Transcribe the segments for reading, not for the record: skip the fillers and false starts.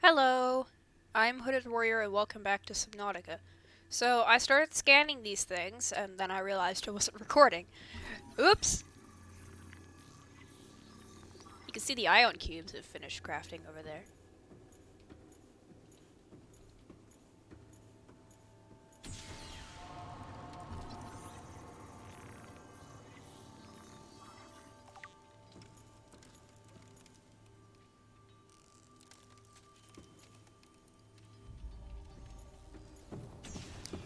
Hello, I'm Hooded Warrior and welcome back to Subnautica. So I started scanning these things and then I realized I wasn't recording. Oops! You can see the ion cubes have finished crafting over there.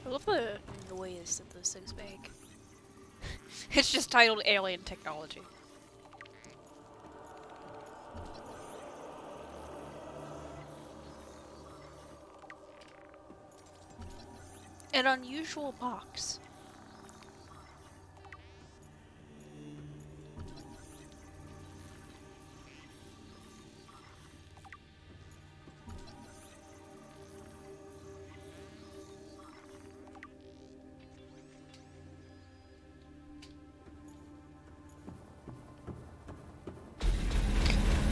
I love the noise that those things make. It's just titled Alien Technology. An unusual box.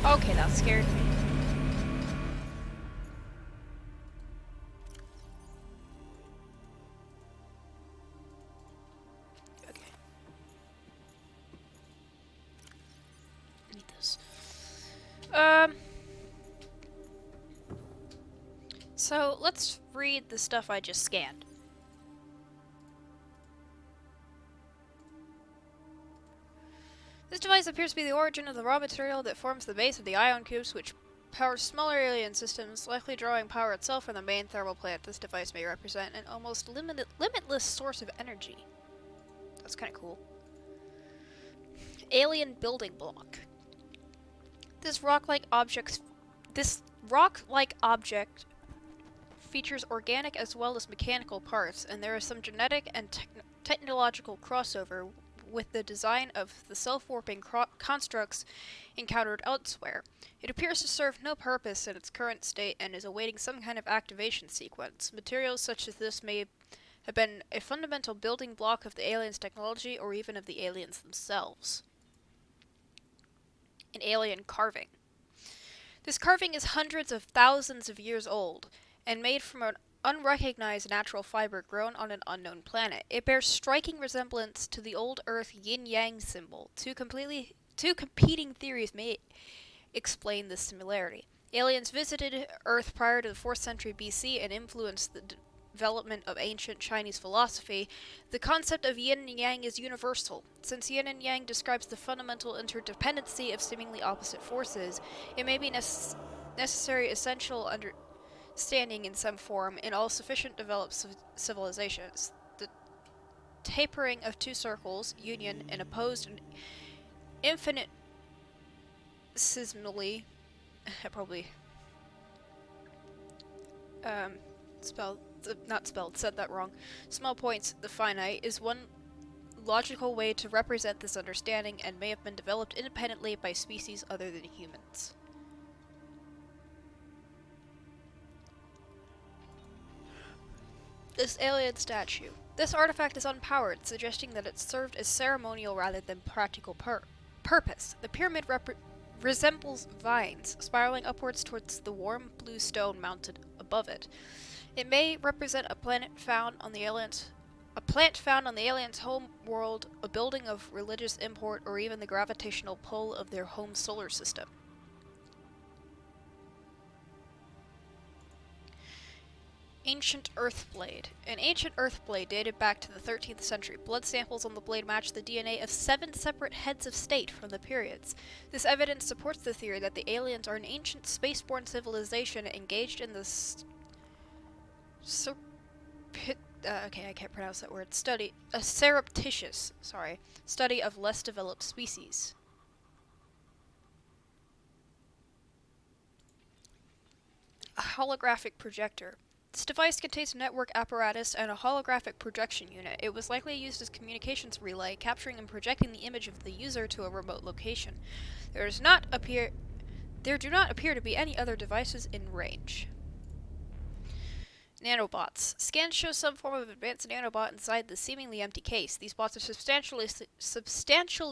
Okay, that scared me. Okay. Need this. So let's read the stuff I just scanned. This device appears to be the origin of the raw material that forms the base of the ion cubes, which powers smaller alien systems, likely drawing power itself from the main thermal plant. This device may represent an almost limitless source of energy. That's kind of cool. Alien building block. This rock-like object features organic as well as mechanical parts, and there is some genetic and technological crossover with the design of the self-warping constructs encountered elsewhere. It appears to serve no purpose in its current state and is awaiting some kind of activation sequence. Materials such as this may have been a fundamental building block of the aliens' technology or even of the aliens themselves. An alien carving. This carving is hundreds of thousands of years old and made from an unrecognized natural fiber grown on an unknown planet. It bears striking resemblance to the old Earth yin-yang symbol. Two competing theories may explain this similarity. Aliens visited Earth prior to the 4th century BC and influenced the development of ancient Chinese philosophy. The concept of yin and yang is universal. Since yin and yang describes the fundamental interdependency of seemingly opposite forces, it may be necessary essential understanding in some form in all sufficient developed civilizations. The tapering of two circles, union, and opposed and infinitesimally, I probably said that wrong. Small points, the finite, is one logical way to represent this understanding and may have been developed independently by species other than humans. This alien statue. This artifact is unpowered, suggesting that it served as ceremonial rather than practical purpose. The pyramid resembles vines, spiraling upwards towards the warm blue stone mounted above it. It may represent a plant found on the aliens' home world, a building of religious import, or even the gravitational pull of their home solar system. Ancient Earth Blade. An ancient Earth Blade dated back to the 13th century. Blood samples on the blade match the DNA of 7 separate heads of state from the periods. This evidence supports the theory that the aliens are an ancient spaceborne civilization engaged in the I can't pronounce that word. Surreptitious study of less developed species. A holographic projector. This device contains a network apparatus and a holographic projection unit. It was likely used as a communications relay, capturing and projecting the image of the user to a remote location. There do not appear to be any other devices in range. Nanobots. Scans show some form of advanced nanobot inside the seemingly empty case. These bots are substantially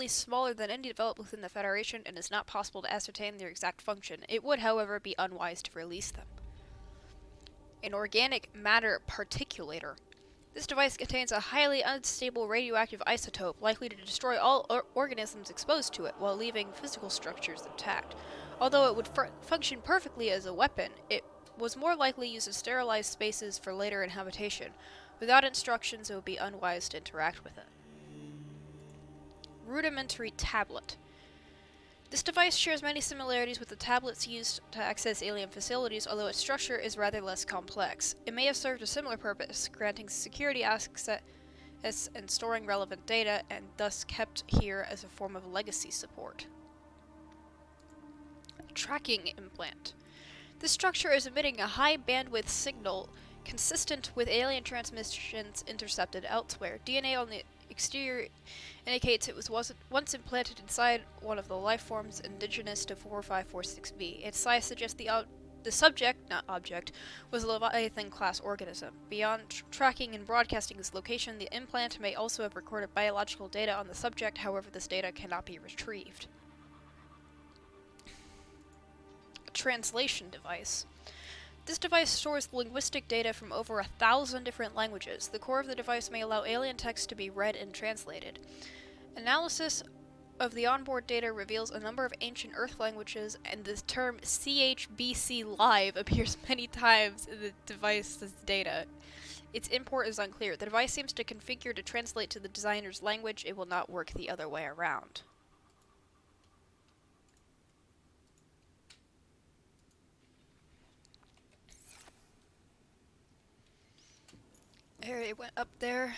smaller than any developed within the Federation, and it is not possible to ascertain their exact function. It would, however, be unwise to release them. an organic matter particulator. This device contains a highly unstable radioactive isotope likely to destroy all organisms exposed to it while leaving physical structures intact. Although it would function perfectly as a weapon, it was more likely used to sterilize spaces for later inhabitation. Without instructions, it would be unwise to interact with it. Rudimentary tablet. This device shares many similarities with the tablets used to access alien facilities, although its structure is rather less complex. It may have served a similar purpose, granting security access and storing relevant data, and thus kept here as a form of legacy support. Tracking implant. This structure is emitting a high bandwidth signal consistent with alien transmissions intercepted elsewhere. DNA on the exterior indicates it was once implanted inside one of the life forms indigenous to 4546b. Its size suggests the subject, not object, was a Leviathan-class organism. Beyond tracking and broadcasting its location, the implant may also have recorded biological data on the subject, however this data cannot be retrieved. A translation device. This device stores linguistic data from over 1,000 different languages. The core of the device may allow alien text to be read and translated. Analysis of the onboard data reveals a number of ancient Earth languages, and the term CHBC Live appears many times in the device's data. Its import is unclear. The device seems to configure to translate to the designer's language. It will not work the other way around. There, it went up there.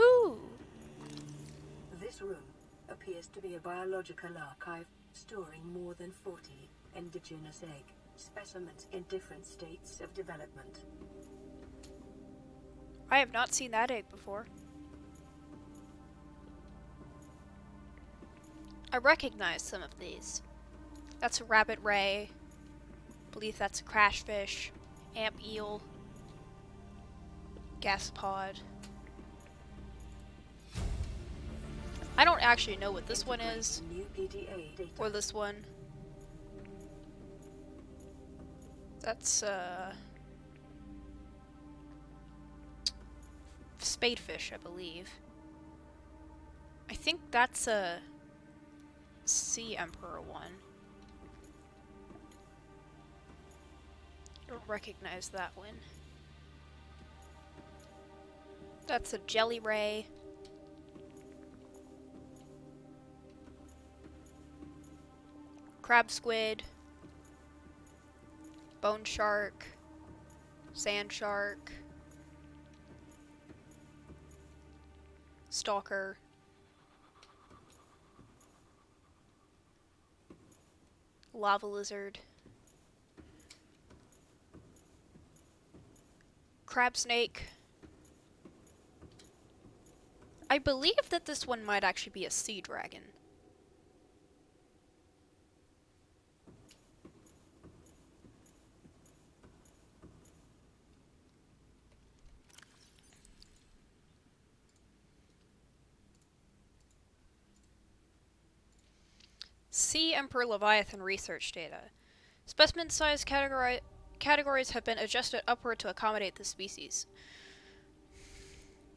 Ooh! This room appears to be a biological archive, storing more than 40 indigenous egg specimens in different states of development. I have not seen that egg before. I recognize some of these. That's a rabbit ray. I believe that's a crashfish. Amp eel. Gasopod. I don't actually know what this one is. Or this one. That's, spadefish, I believe. I think that's a Sea Emperor one. I don't recognize that one. That's a jelly ray. Crab squid. Bone shark. Sand shark. Stalker. Lava lizard. Crab snake. I believe that this one might actually be a sea dragon. Sea Emperor Leviathan research data. Specimen size categories have been adjusted upward to accommodate the species.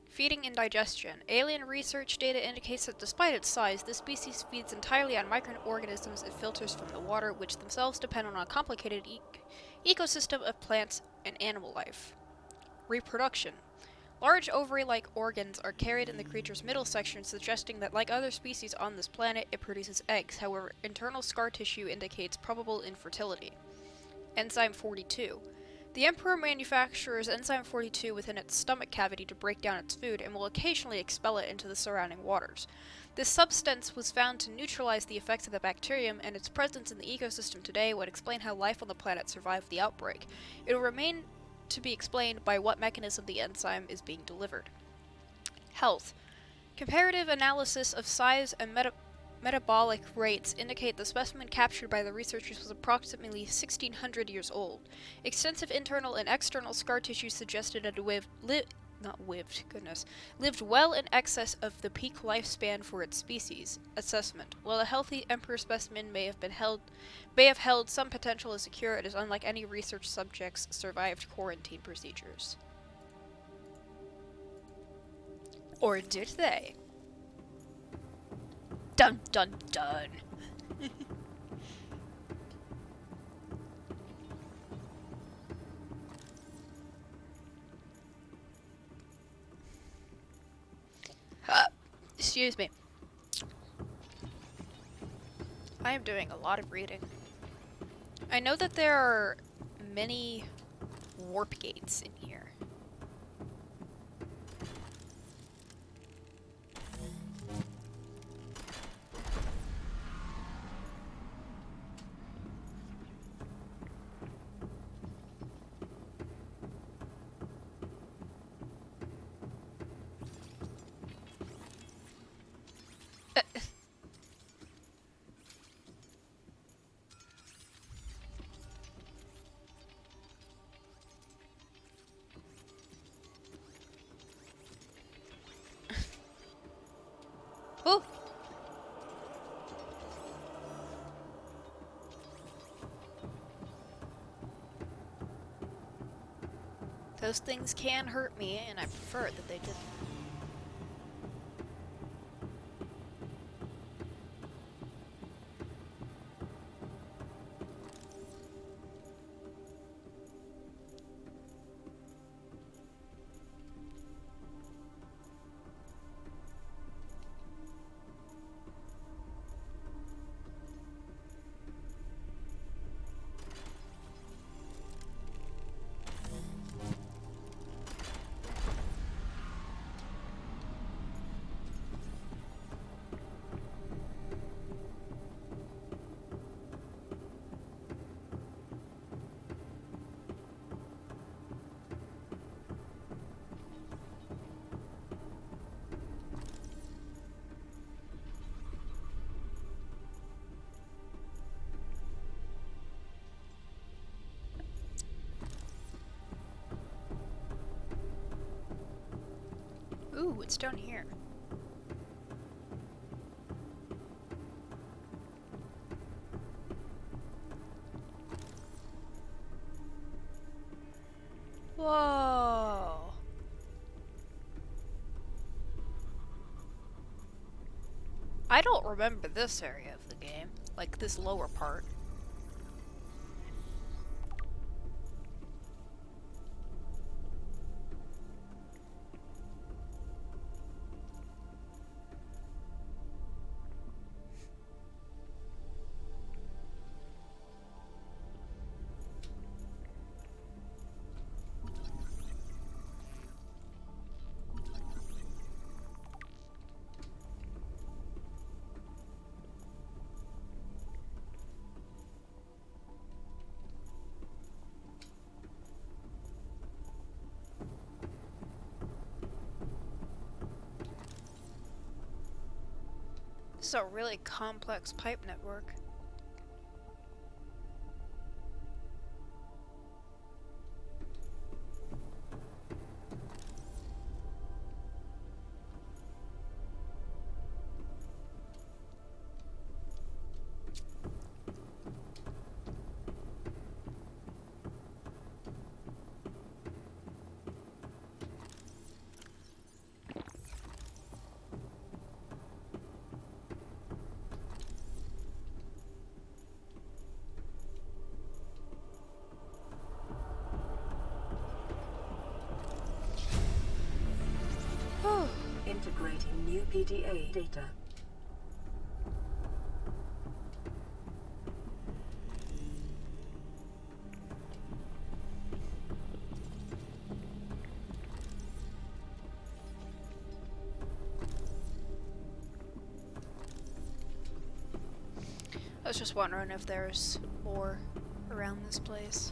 Feeding and digestion. Alien research data indicates that despite its size, this species feeds entirely on microorganisms it filters from the water, which themselves depend on a complicated ecosystem of plants and animal life. Reproduction. Large ovary-like organs are carried in the creature's middle section, suggesting that, like other species on this planet, it produces eggs. However, internal scar tissue indicates probable infertility. Enzyme 42. The Emperor manufactures enzyme 42 within its stomach cavity to break down its food and will occasionally expel it into the surrounding waters. This substance was found to neutralize the effects of the bacterium, and its presence in the ecosystem today would explain how life on the planet survived the outbreak. It will remain to be explained by what mechanism the enzyme is being delivered. Health. Comparative analysis of size and metabolic rates indicate the specimen captured by the researchers was approximately 1600 years old. Extensive internal and external scar tissue suggested it lived well in excess of the peak lifespan for its species. Assessment. While a healthy emperor specimen may have held some potential as a cure, it is unlike any research subjects survived quarantine procedures. Or did they? Dun dun dun. Excuse me. I am doing a lot of reading. I know that there are many warp gates in here. Oh! Those things can hurt me, and I prefer that they didn't. Ooh, it's down here. Whoa. I don't remember this area of the game, like this lower part. This is a really complex pipe network. Integrating new PDA data. was just wondering if there's more around this place.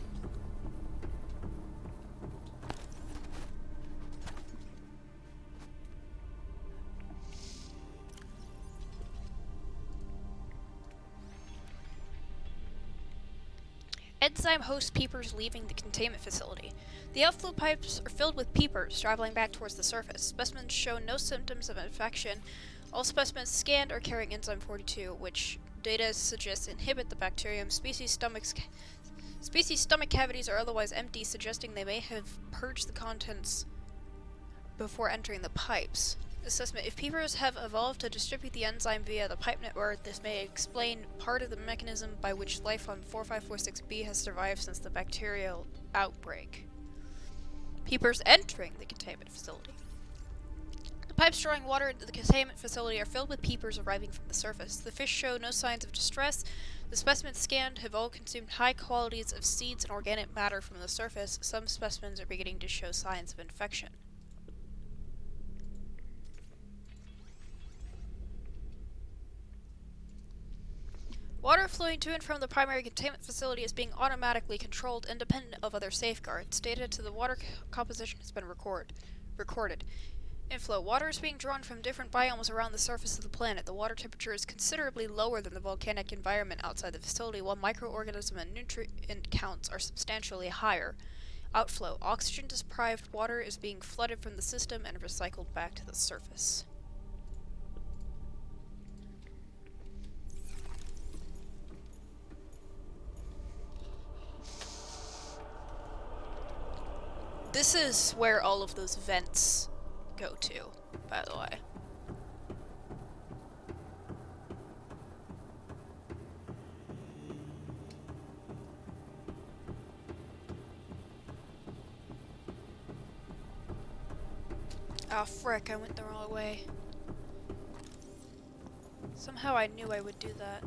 Enzyme hosts peepers leaving the containment facility. The outflow pipes are filled with peepers traveling back towards the surface. Specimens show no symptoms of infection. All specimens scanned are carrying enzyme 42, which data suggests inhibit the bacterium. Species stomach cavities are otherwise empty, suggesting they may have purged the contents before entering the pipes. Assessment: if peepers have evolved to distribute the enzyme via the pipe network, this may explain part of the mechanism by which life on 4546b has survived since the bacterial outbreak. Peepers entering the containment facility. The pipes drawing water into the containment facility are filled with peepers arriving from the surface. The fish show no signs of distress. The specimens scanned have all consumed high quantities of seeds and organic matter from the surface. Some specimens are beginning to show signs of infection. Water flowing to and from the primary containment facility is being automatically controlled independent of other safeguards. Data to the water composition has been recorded. Inflow. Water is being drawn from different biomes around the surface of the planet. The water temperature is considerably lower than the volcanic environment outside the facility, while microorganism and nutrient counts are substantially higher. Outflow. Oxygen-deprived water is being flooded from the system and recycled back to the surface. This is where all of those vents go to, by the way. Oh frick, I went the wrong way. Somehow I knew I would do that.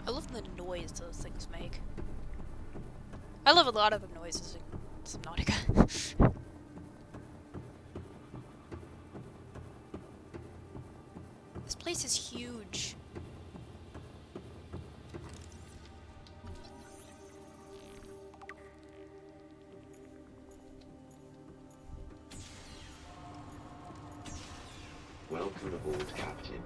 I love the noise those things make. I love a lot of the noises in Subnautica. This place is huge. Welcome aboard, Captain.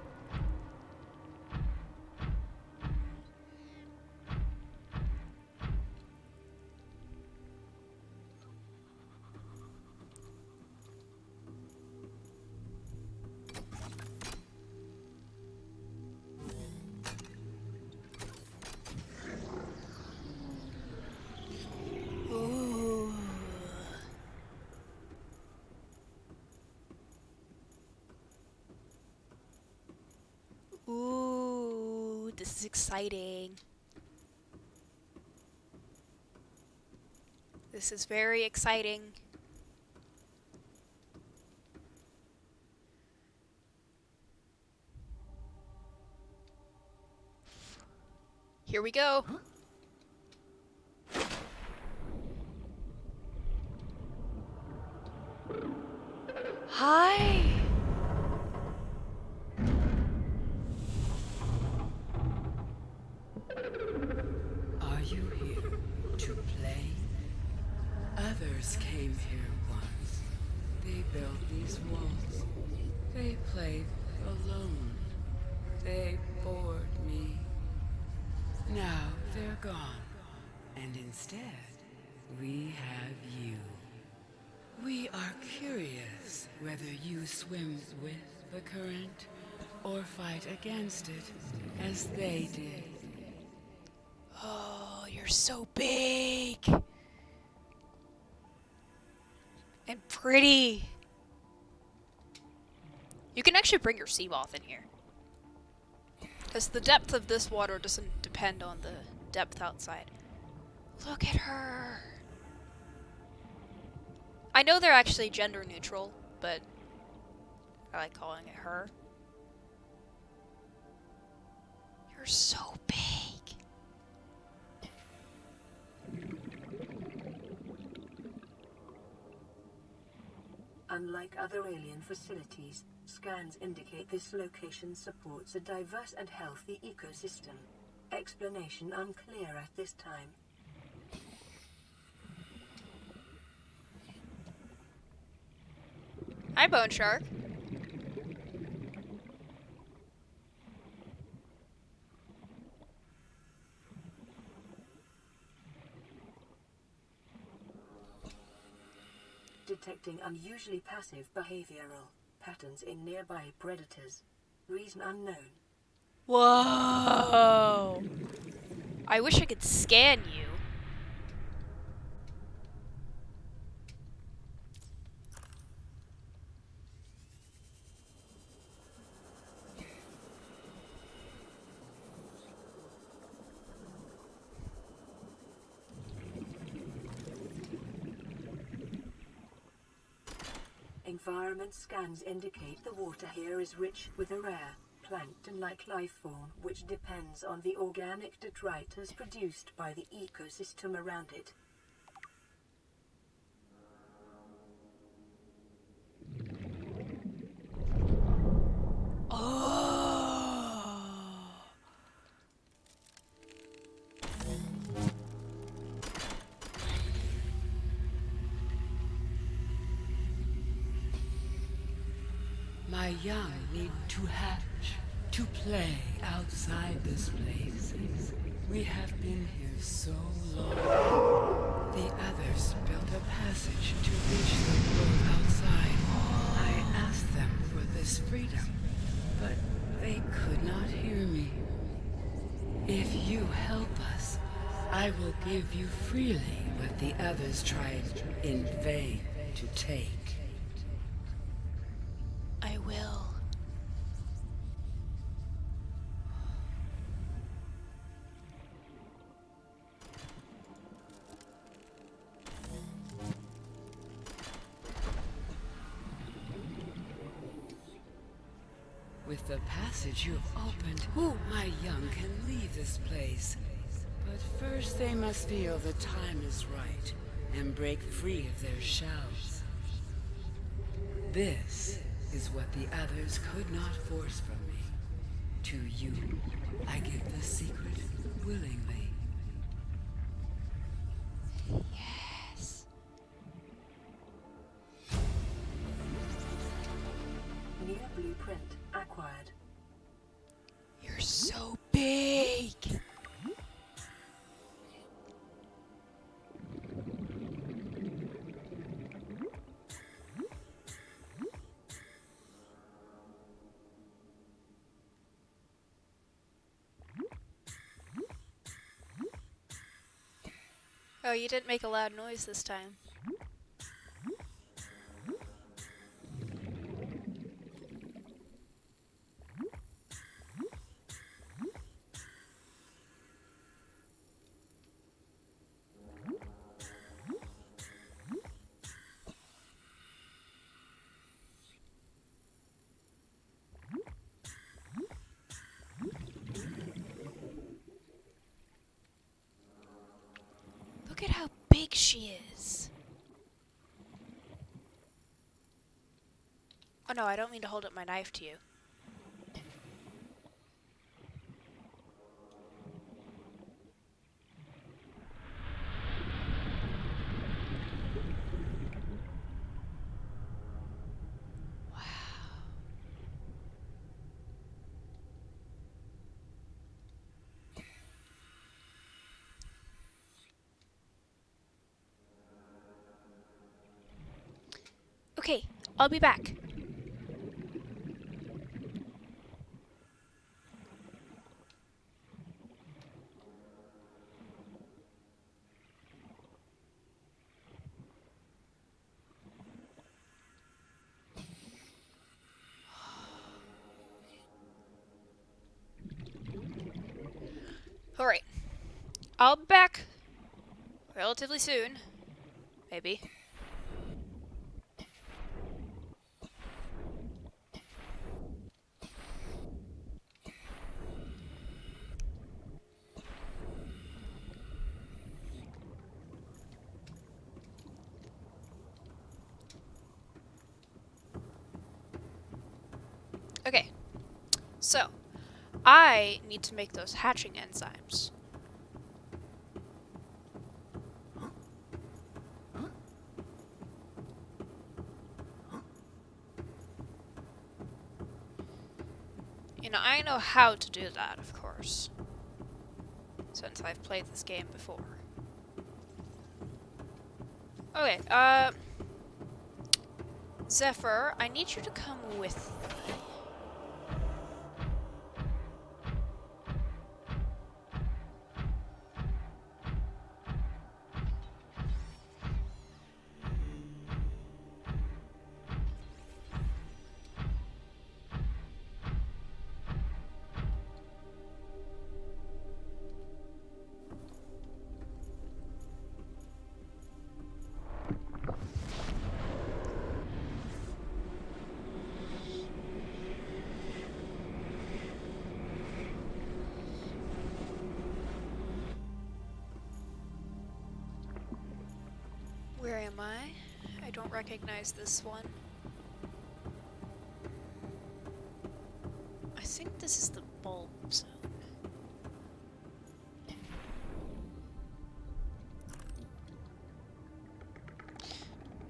Ooh, this is exciting. This is very exciting. Here we go. Hi. Are you here to play? Others came here once. They built these walls. They played alone. They bored me. Now they're gone. And instead, we have you. We are curious whether you swim with the current or fight against it as they did. Oh, you're so big and pretty. You can actually bring your sea moth in here, because the depth of this water doesn't depend on the depth outside. Look at her. I know they're actually gender neutral, but I like calling it her. You're so big. Unlike other alien facilities, scans indicate this location supports a diverse and healthy ecosystem. Explanation unclear at this time. Hi, Bone Shark. Detecting unusually passive behavioral patterns in nearby predators. Reason unknown. Whoa! I wish I could scan you. Environment scans indicate the water here is rich with a rare, plankton-like life form which depends on the organic detritus produced by the ecosystem around it. Oh. My young need to hatch, to play outside this place. We have been here so long. The others built a passage to reach the world outside. I asked them for this freedom, but they could not hear me. If you help us, I will give you freely what the others tried in vain to take. I will. With the passage you have opened, my young can leave this place. But first they must feel the time is right and break free of their shells. This is what the others could not force from me. To you, I give the secret willingly. Yes. New blueprint acquired. You're so big. Oh, you didn't make a loud noise this time. Look at how big she is. Oh no, I don't mean to hold up my knife to you. Wow. Okay, I'll be back. Alright. I'll be back relatively soon. Maybe. Okay, so I need to make those hatching enzymes. You know, I know how to do that, of course, since I've played this game before. Okay, Zephyr, I need you to come with me. Where am I? I don't recognize this one. I think this is the bulb zone.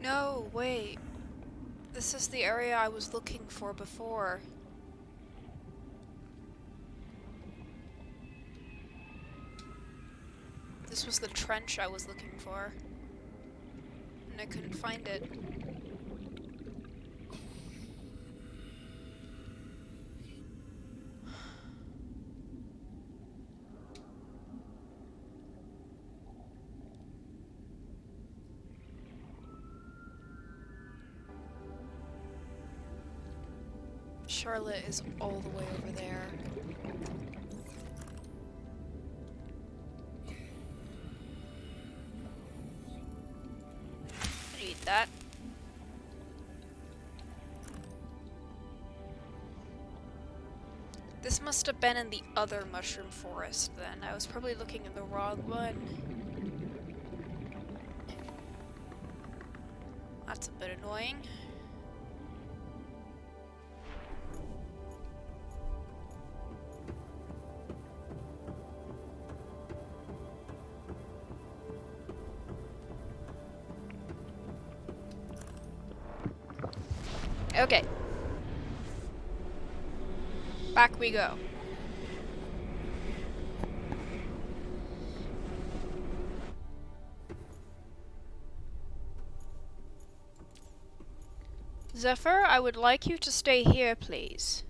No, wait. This is the area I was looking for before. This was the trench I was looking for. And I couldn't find it. Charlotte is all the way over there. I need that. This must have been in the other mushroom forest then. I was probably looking in the wrong one. That's a bit annoying. Okay. Back we go. Zephyr, I would like you to stay here, please.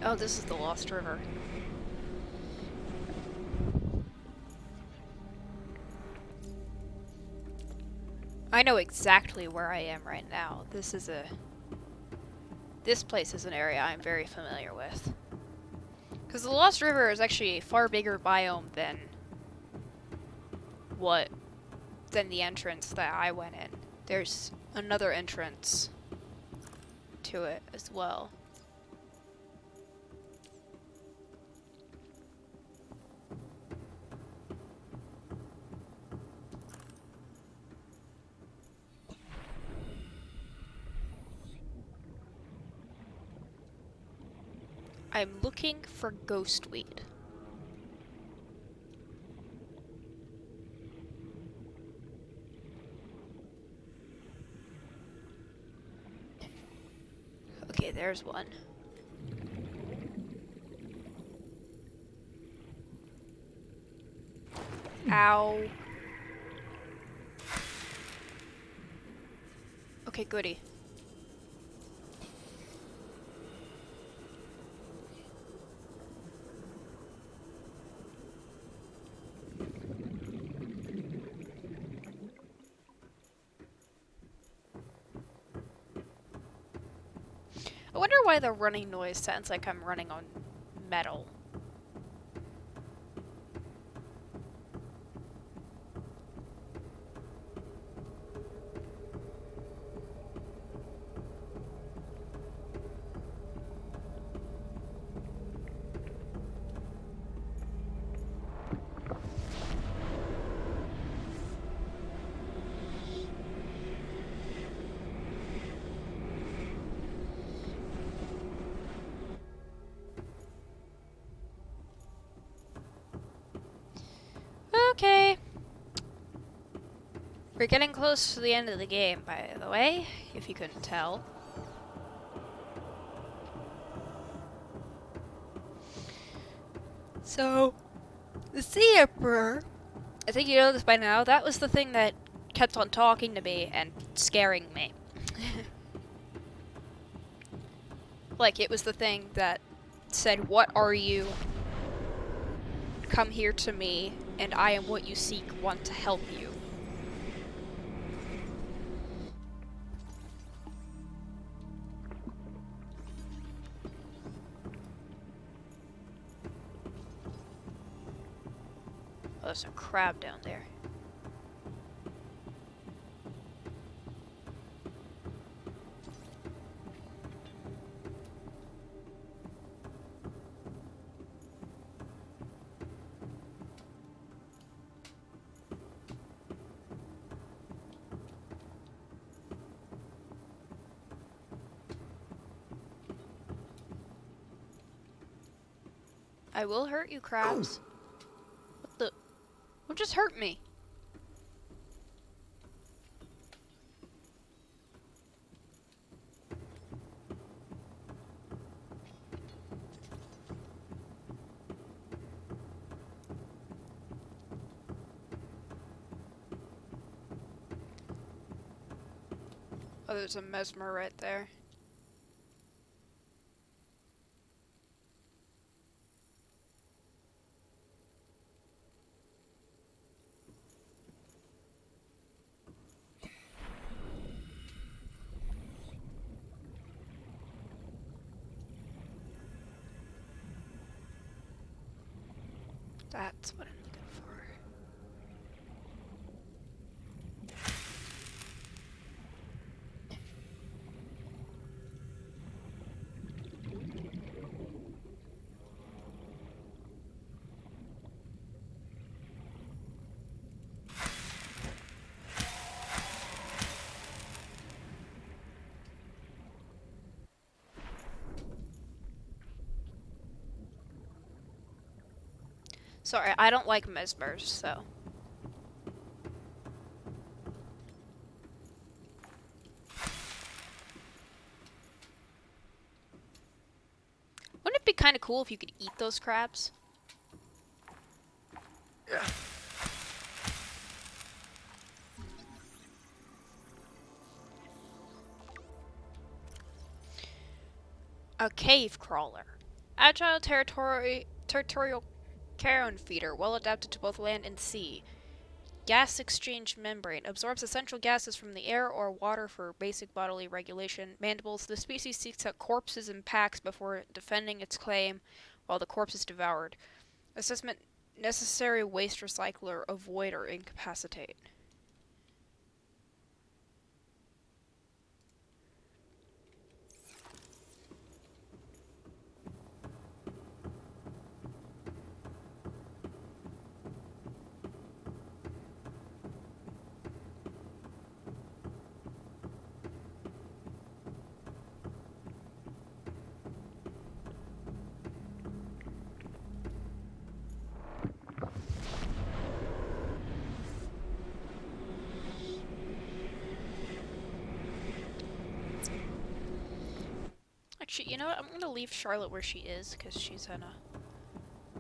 Oh, this is the Lost River. I know exactly where I am right now. This place is an area I'm very familiar with. Because the Lost River is actually a far bigger biome than the entrance that I went in. There's another entrance to it as well. I'm looking for ghostweed. Okay, there's one. Ow. Okay, goody. I wonder why the running noise sounds like I'm running on metal. Okay. We're getting close to the end of the game, by the way, if you couldn't tell. So, the Sea Emperor, I think you know this by now, that was the thing that kept on talking to me and scaring me. Like, it was the thing that said, "What are you? Come here to me, and I am what you seek, want to help you." Oh, there's a crab down there. I will hurt you, crabs. What the? What just hurt me? Oh, there's a mesmer right there. That's what I'm looking for. Sorry, I don't like mesmers, so. Wouldn't it be kind of cool if you could eat those crabs? A cave crawler. Agile territorial carrion feeder, well adapted to both land and sea. Gas exchange membrane. Absorbs essential gases from the air or water for basic bodily regulation. Mandibles. The species seeks out corpses in packs before defending its claim while the corpse is devoured. Assessment. Necessary waste recycler. Avoid or incapacitate. Actually, you know what? I'm gonna leave Charlotte where she is, because she's in a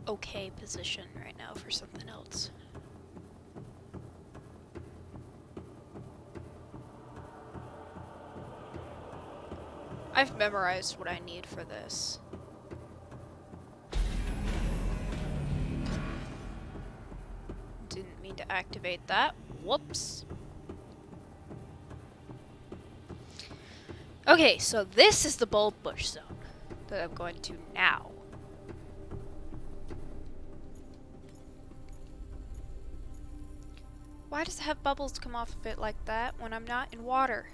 okay position right now for something else. I've memorized what I need for this. Didn't mean to activate that. Whoops. Okay, so this is the bulb bush zone that I'm going to now. Why does it have bubbles come off of it like that when I'm not in water?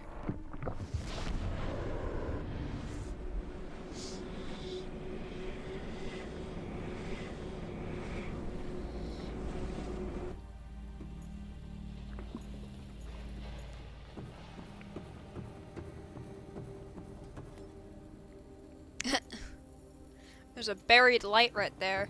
There's a buried light right there.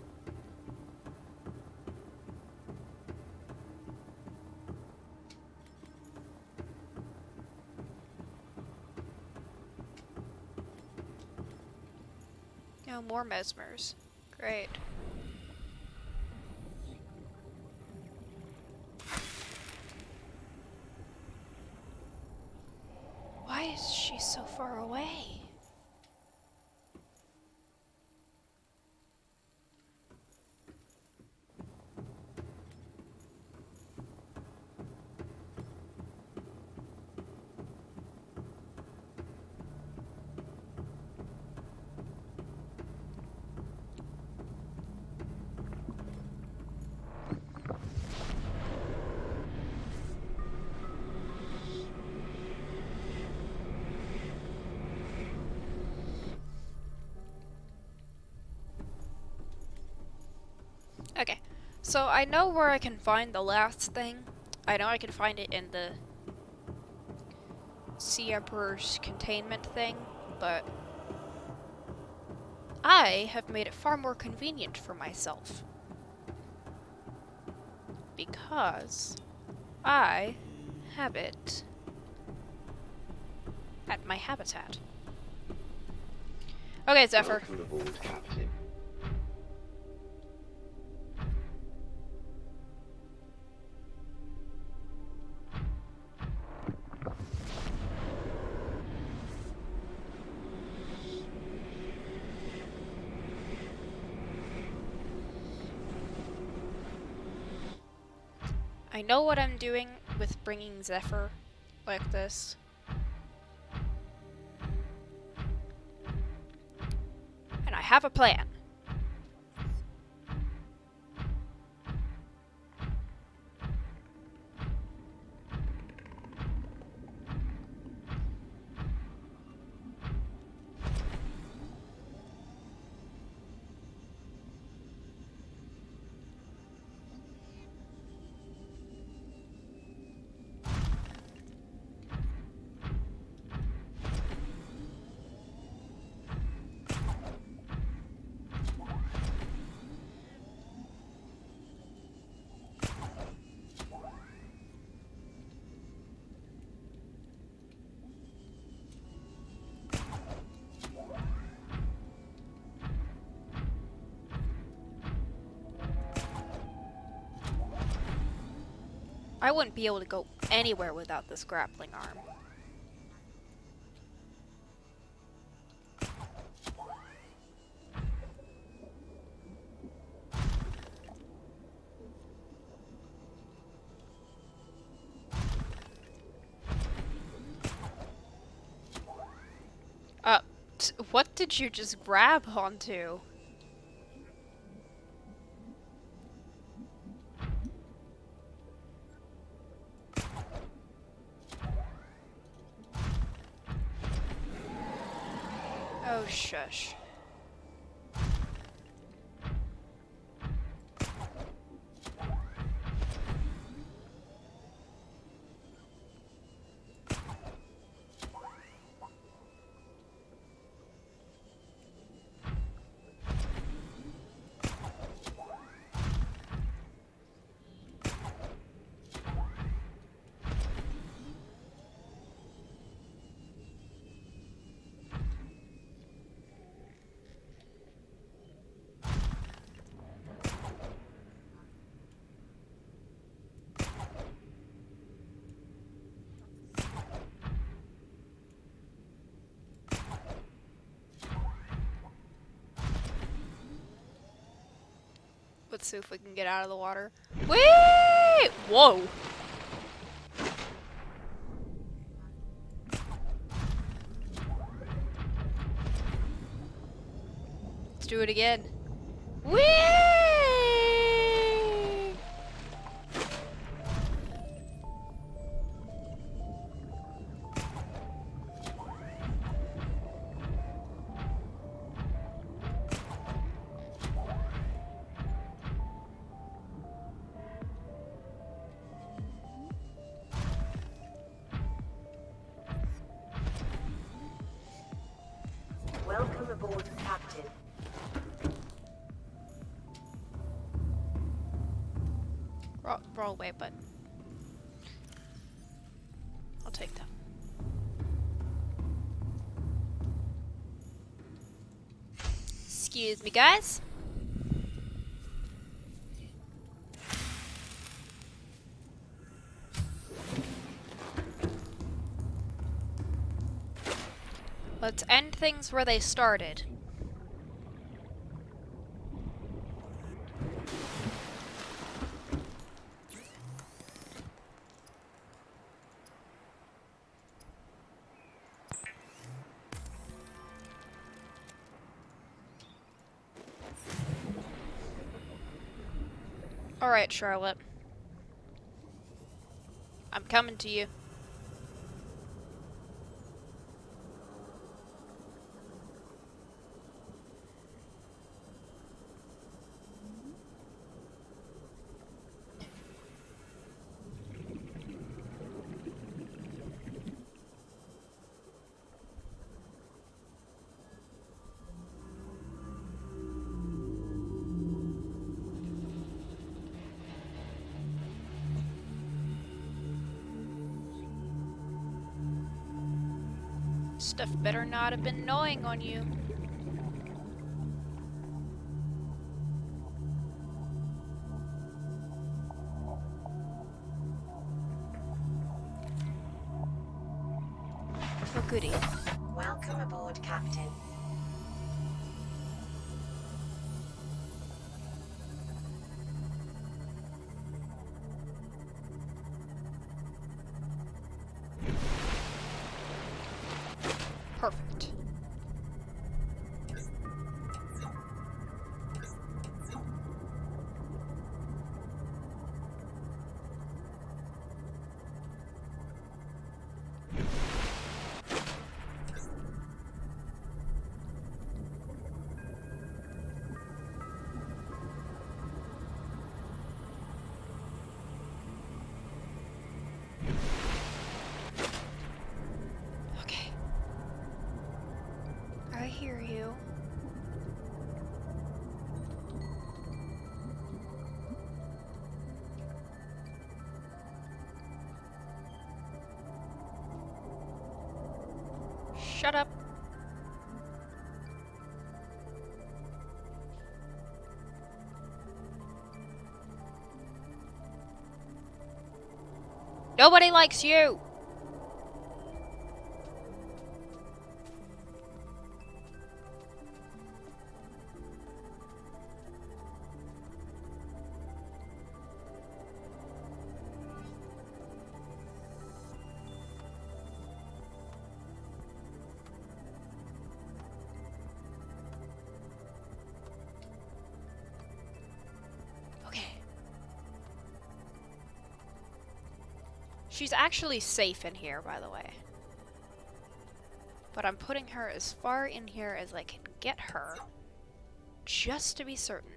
Oh, more mesmers. Great. Why is she so far away? Okay, so I know where I can find the last thing. I know I can find it in the Sea Emperor's containment thing, but I have made it far more convenient for myself. Because I have it at my habitat. Okay, Zephyr. Welcome aboard, Captain. I know what I'm doing with bringing Zephyr like this. And I have a plan. I wouldn't be able to go anywhere without this grappling arm. What did you just grab onto? Oh, shush. Let's see if we can get out of the water. Wait! Whoa! Let's do it again. Whee! Welcome aboard, Captain. Roll away, but I'll take that. Excuse me, guys. Let's end things where they started. Alright, Charlotte. I'm coming to you. Stuff better not have been gnawing on you. Oh, goody. Welcome aboard, Captain. Perfect. Okay. I hear you. Shut up. Nobody likes you. Okay. She's actually safe in here, by the way. But I'm putting her as far in here as I can get her, just to be certain.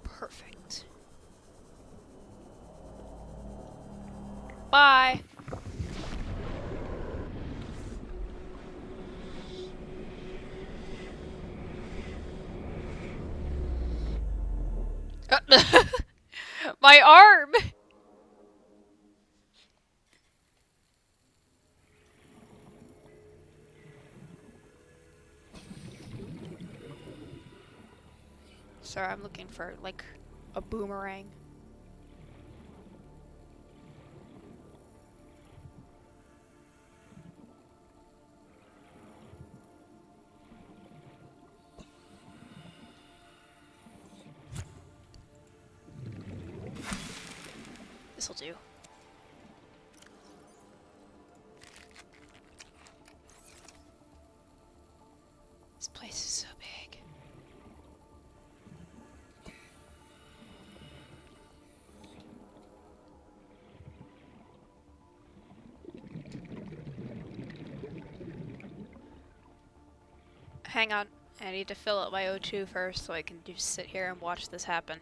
Perfect. Bye. My arm! Sorry, I'm looking for, like, a boomerang. This'll do. This place is so big. Hang on. I need to fill up my O2 first so I can just sit here and watch this happen.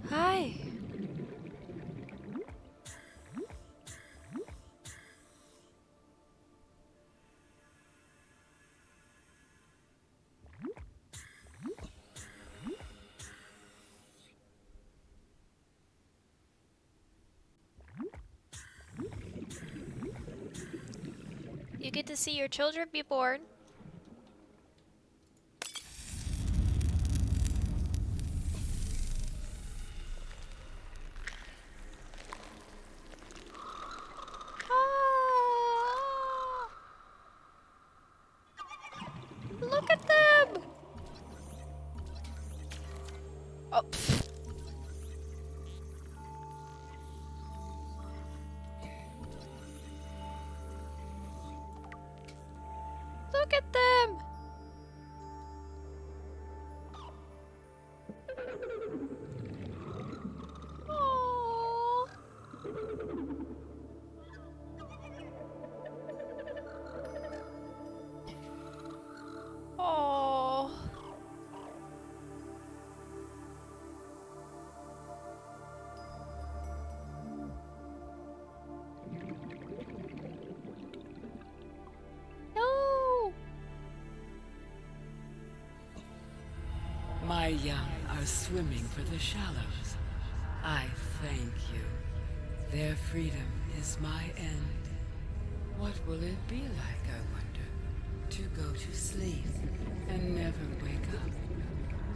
Hi. You get to see your children be born. Ah! Look at them! Oh, pfft. Look at them! Aww. Aww. No! My young are swimming for the shallows. I thank you. Their freedom is my end. What will it be like, I wonder, to go to sleep and never wake up?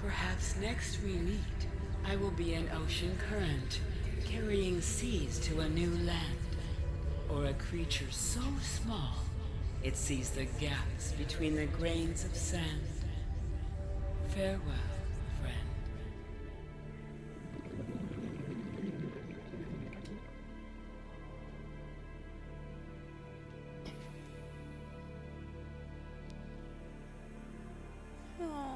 Perhaps next we meet, I will be an ocean current, carrying seas to a new land. Or a creature so small, it sees the gaps between the grains of sand. Farewell, friend. Aww.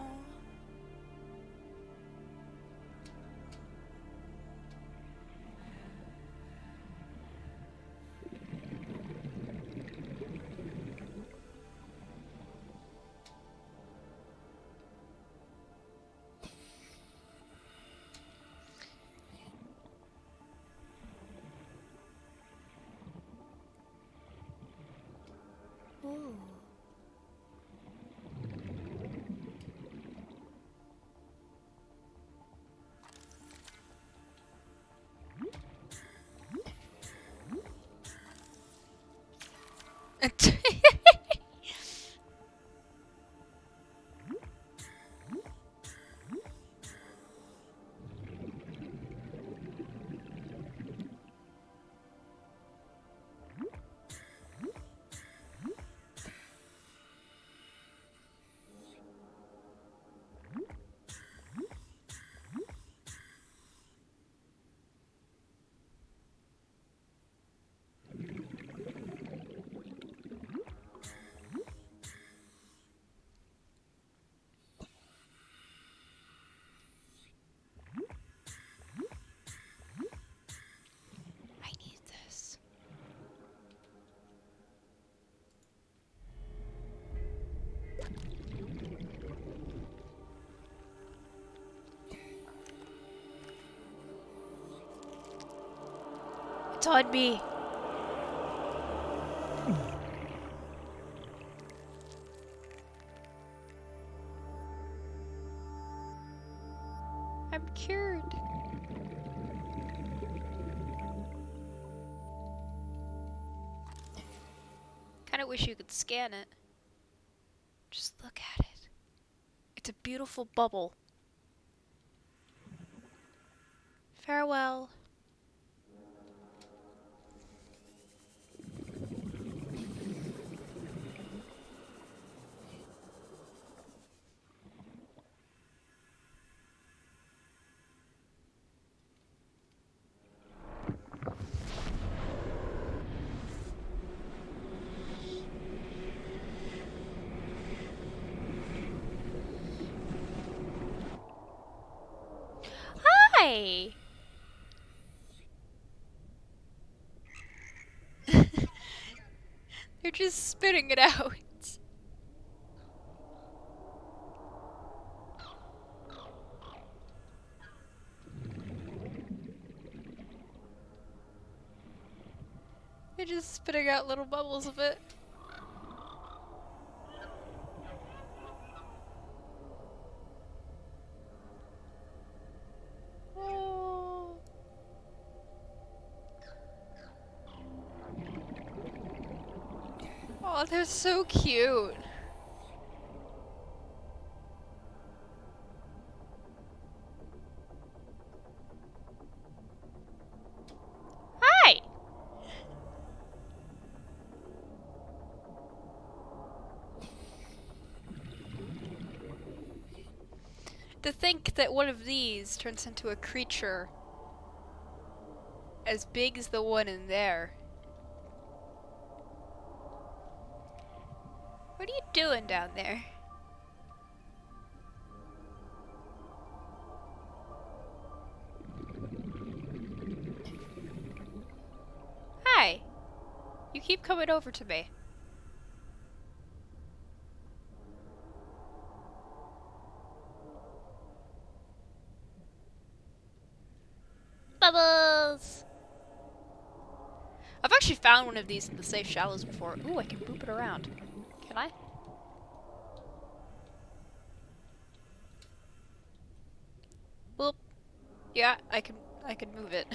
Ooh. I need this. It's on me. I'm cured. Kinda wish you could scan it. Just look at it. It's a beautiful bubble. Farewell. Hi! They're just spitting it out. They're just spitting out little bubbles of it. Oh. Oh, they're so cute. Hi! To think that one of these turns into a creature as big as the one in there. What are you doing down there? Hi! You keep coming over to me. Bubbles! I've actually found one of these in the safe shallows before. Ooh, I can boop it around. Can I? Boop. Yeah, I can move it.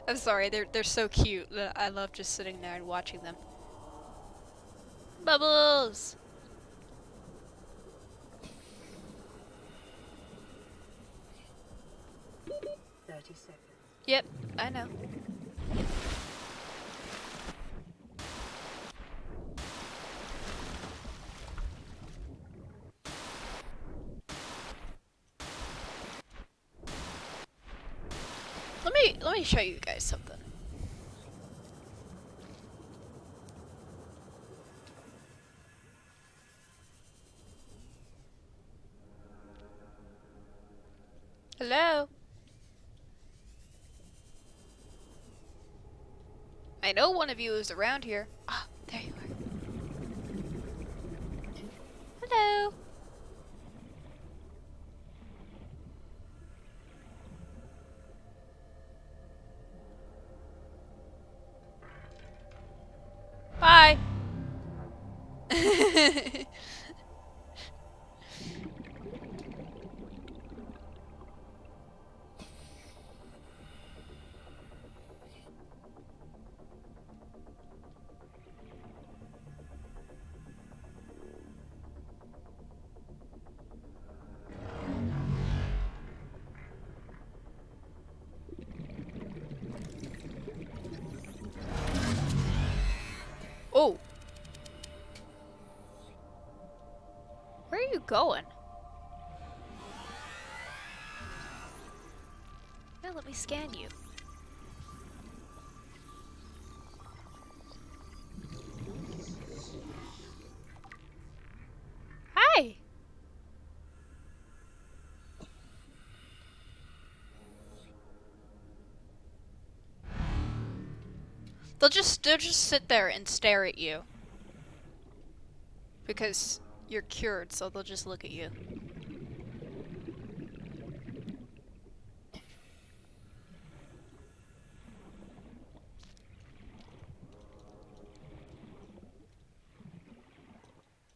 I'm sorry, they're so cute. I love just sitting there and watching them. Bubbles! 30 seconds. Yep, I know. Let me show you guys something. Hello? I know one of you is around here. Ah, there you are. Hello? Bye! Oh! Where are you going? Now let me scan you. Hi! They'll just sit there and stare at you. Because you're cured, so they'll just look at you.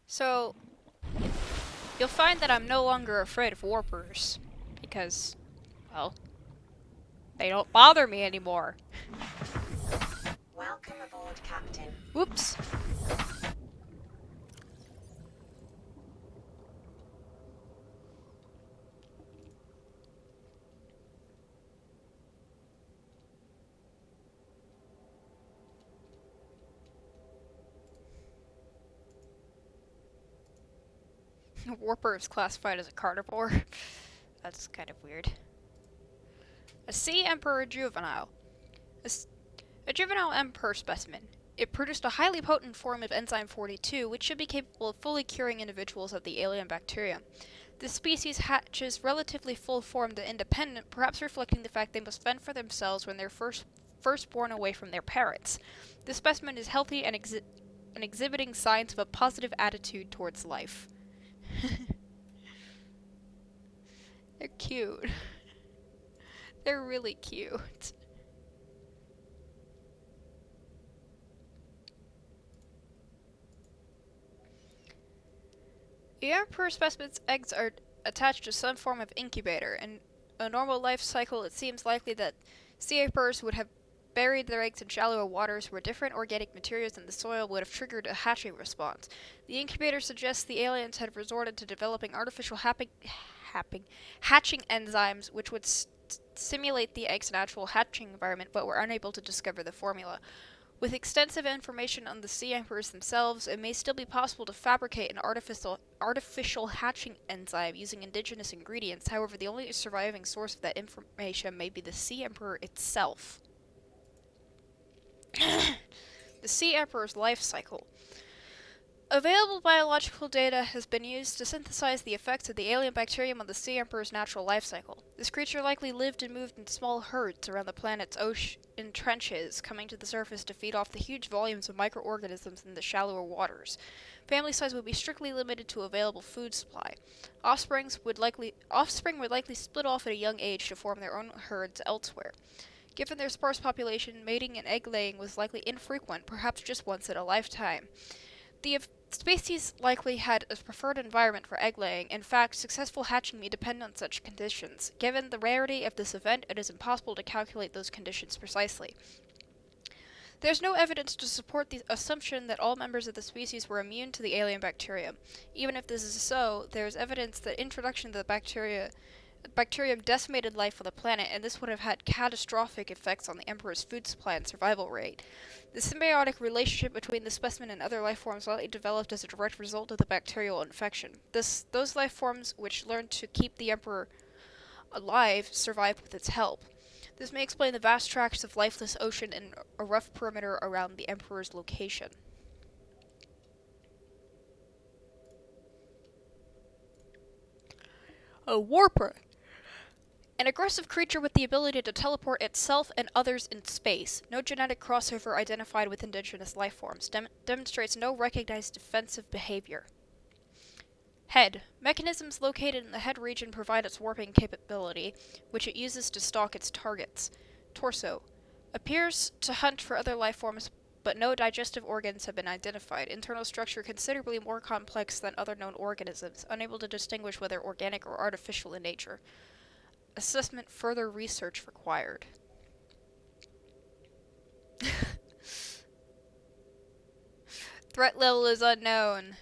So, you'll find that I'm no longer afraid of warpers. Because, well, they don't bother me anymore. Welcome aboard, Captain. Whoops. Warper is classified as a carnivore. That's kind of weird. A sea emperor juvenile. A juvenile emperor specimen. It produced a highly potent form of enzyme 42, which should be capable of fully curing individuals of the alien bacterium. This species hatches relatively full-formed and independent, perhaps reflecting the fact they must fend for themselves when they're first born away from their parents. This specimen is healthy and exhibiting signs of a positive attitude towards life. They're cute. They're really cute. The emperor specimen's eggs are attached to some form of incubator. In a normal life cycle, it seems likely that sea emperors would have buried their eggs in shallower waters where different organic materials in the soil would have triggered a hatching response. The incubator suggests the aliens had resorted to developing artificial hatching enzymes which would simulate the egg's natural hatching environment, but were unable to discover the formula. With extensive information on the sea emperors themselves, it may still be possible to fabricate an artificial hatching enzyme using indigenous ingredients. However, the only surviving source of that information may be the sea emperor itself. The sea emperor's life cycle. Available biological data has been used to synthesize the effects of the alien bacterium on the sea emperor's natural life cycle. This creature likely lived and moved in small herds around the planet's ocean trenches, coming to the surface to feed off the huge volumes of microorganisms in the shallower waters. Family size would be strictly limited to available food supply. Offspring would likely split off at a young age to form their own herds elsewhere. Given their sparse population, mating and egg laying was likely infrequent, perhaps just once in a lifetime. The species likely had a preferred environment for egg laying. In fact, successful hatching may depend on such conditions. Given the rarity of this event, it is impossible to calculate those conditions precisely. There's no evidence to support the assumption that all members of the species were immune to the alien bacterium. Even if this is so, there is evidence that introduction to the bacterium decimated life on the planet, and this would have had catastrophic effects on the Emperor's food supply and survival rate. The symbiotic relationship between the specimen and other life forms likely developed as a direct result of the bacterial infection. Those life forms which learned to keep the Emperor alive survived with its help. This may explain the vast tracts of lifeless ocean and a rough perimeter around the Emperor's location. A warper. An aggressive creature with the ability to teleport itself and others in space. No genetic crossover identified with indigenous life forms. Demonstrates no recognized defensive behavior. Head. Mechanisms located in the head region provide its warping capability, which it uses to stalk its targets. Torso. Appears to hunt for other life forms, but no digestive organs have been identified. Internal structure considerably more complex than other known organisms, unable to distinguish whether organic or artificial in nature. Assessment further research required. Threat level is unknown.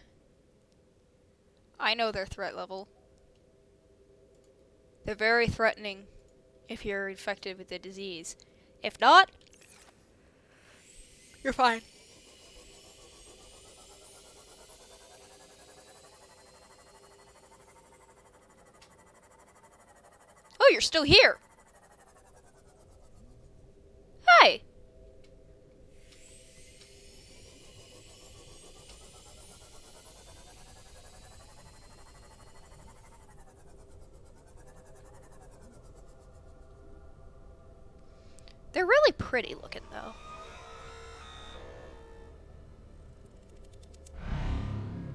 I know their threat level. They're very threatening if you're infected with the disease. If not, you're fine. Oh, you're still here. Hi. They're really pretty looking, though.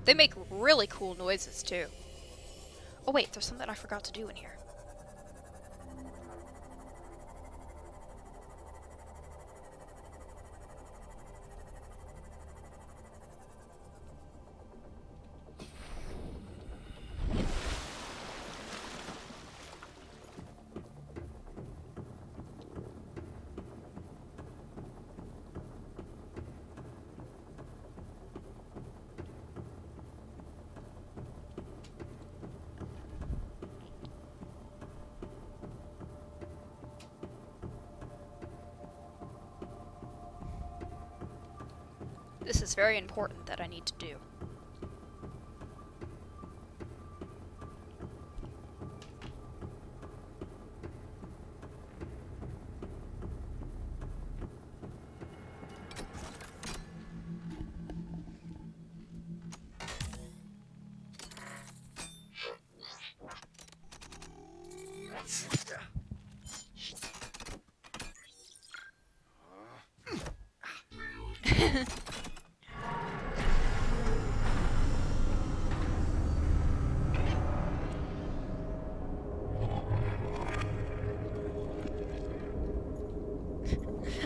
They make really cool noises, too. Oh wait, there's something I forgot to do in here. This is very important that I need to do.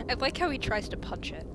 I like how he tries to punch it.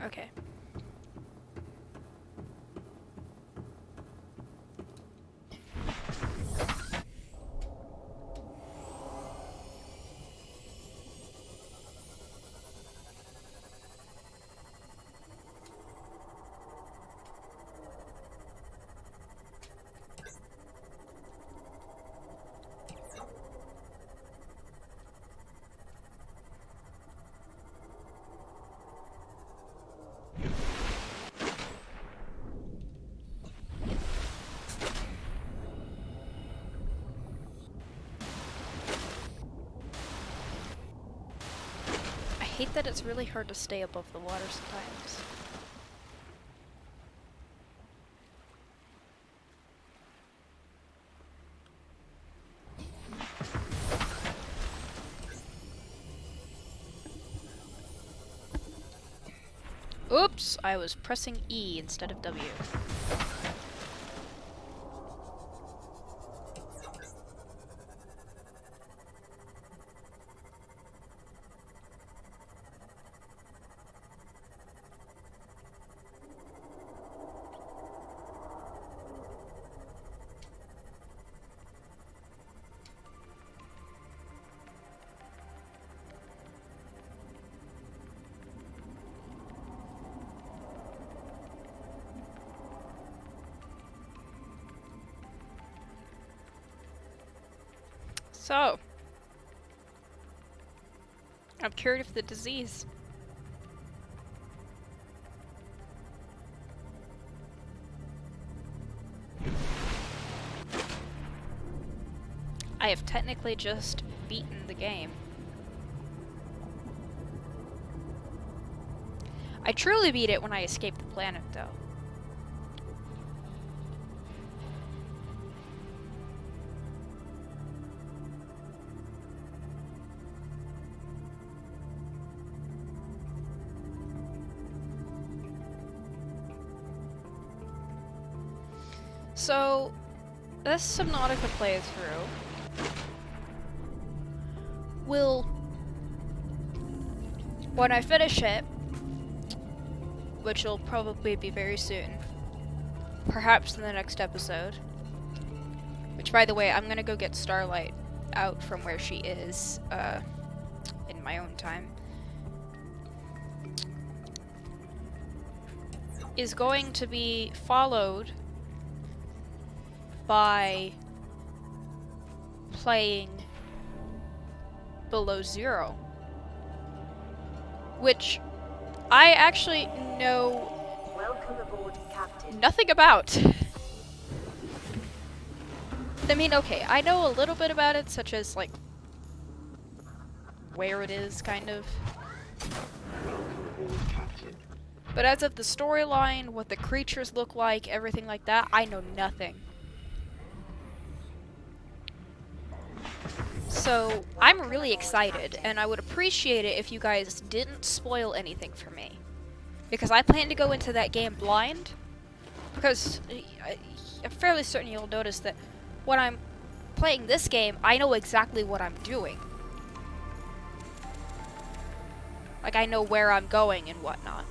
Okay. I hate that it's really hard to stay above the water sometimes. Oops, I was pressing E instead of W. So, I'm cured of the disease. I have technically just beaten the game. I truly beat it when I escaped the planet, though. So, this Subnautica playthrough will, when I finish it, which will probably be very soon, perhaps in the next episode, which, by the way, I'm gonna go get Starlight out from where she is, in my own time, is going to be followed by playing Below Zero, which I actually know Welcome aboard, Captain. nothing about. I mean, okay, I know a little bit about it, such as, like, where it is, kind of. Welcome aboard, Captain. But as of the storyline, what the creatures look like, everything like that, I know nothing. So, I'm really excited, and I would appreciate it if you guys didn't spoil anything for me. Because I plan to go into that game blind, because I'm fairly certain you'll notice that when I'm playing this game, I know exactly what I'm doing. Like, I know where I'm going and whatnot.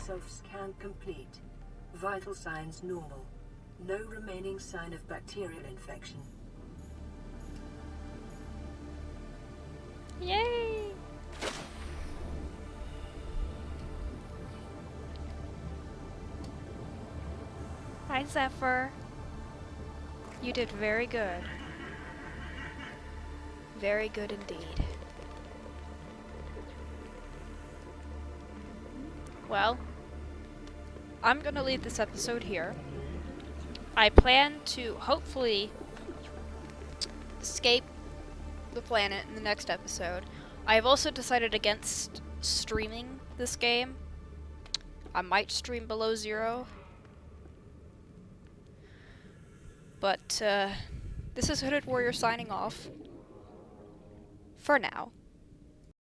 Self-scan complete. Vital signs normal. No remaining sign of bacterial infection. Yay! Hi, Zephyr. You did very good. Very good indeed. Well, I'm gonna leave this episode here. I plan to hopefully escape the planet in the next episode. I have also decided against streaming this game. I might stream below zero. But, this is Hooded Warrior signing off. For now.